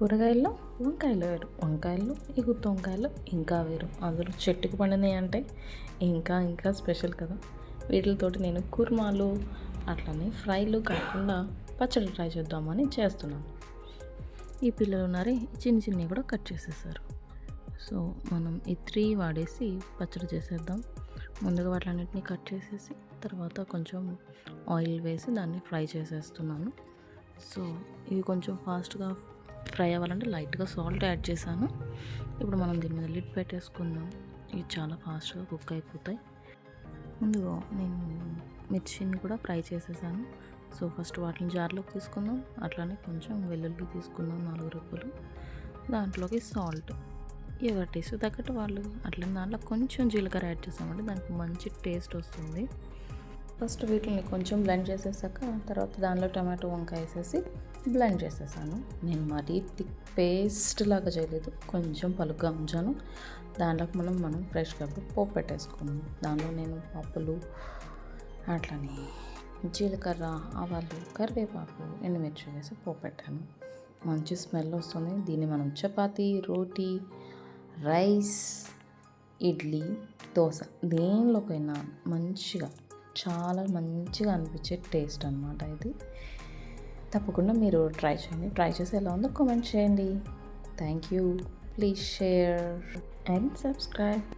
కూరగాయల్లో వంకాయలు వేరు, వంకాయలు ఈ గుత్తి వంకాయలు ఇంకా వేరు, అందులో చెట్టుకు పండినాయి అంటే ఇంకా ఇంకా స్పెషల్ కదా. వీటితోటి నేను కుర్మాలు అట్లనే ఫ్రైలు కాకుండా పచ్చడి ట్రై చేద్దామని చేస్తున్నాను. ఈ పిల్లలు ఉన్నారే చిన్న చిన్నవి కూడా కట్ చేసేసారు. సో మనం ఈ 3 వాడేసి పచ్చడి చేసేద్దాం. ముందుగా వాటిలన్నింటినీ కట్ చేసేసి తర్వాత కొంచెం ఆయిల్ వేసి దాన్ని ఫ్రై చేసేస్తున్నాను. సో ఇవి కొంచెం ఫాస్ట్గా ఫ్రై అవ్వాలంటే లైట్గా సాల్ట్ యాడ్ చేశాను. ఇప్పుడు మనం దీని మీద లిడ్ పెట్టేసుకుందాం. ఇవి చాలా ఫాస్ట్గా కుక్ అయిపోతాయి. ముందుగా నేను మిర్చిని కూడా ఫ్రై చేసేసాను. సో ఫస్ట్ వాటిని జార్లోకి తీసుకుందాం. అట్లానే కొంచెం వెల్లుల్లి తీసుకుందాం, 4 రెబ్బలు. దాంట్లోకి సాల్ట్ ఎవరి టేస్ట్ తగ్గట్టు వాళ్ళు, అట్లనే దాంట్లో కొంచెం జీలకర్ర యాడ్ చేసామంటే దానికి మంచి టేస్ట్ వస్తుంది. ఫస్ట్ వీటిని కొంచెం బ్లెండ్ చేసేసాక తర్వాత దానిలో టమాటో వంకాయ వేసేసి బ్లెండ్ చేసేసాను. నేను మరీ థిక్ పేస్ట్ లాగా చేయలేదు, కొంచెం పలుగ్గా ఉంచాను. దాంట్లోకి మనం ఫ్రెష్గా పోపు పెట్టేసుకున్నాం. దానిలో నేను పప్పులు అట్లనే జీలకర్ర, ఆవాలు, కరివేపాకు, ఎండుమిర్చి వేసి పోపు పెట్టాను. మంచి స్మెల్ వస్తుంది. దీన్ని మనం చపాతీ, రోటీ, రైస్, ఇడ్లీ, దోశ దేనిలోకైనా చాలా మంచిగా అనిపించే టేస్ట్ అనమాట ఇది. తప్పకుండా మీరు ట్రై చేయండి. ట్రై చేసి ఎలా ఉందో కామెంట్ చేయండి. Thank you. Please share and subscribe.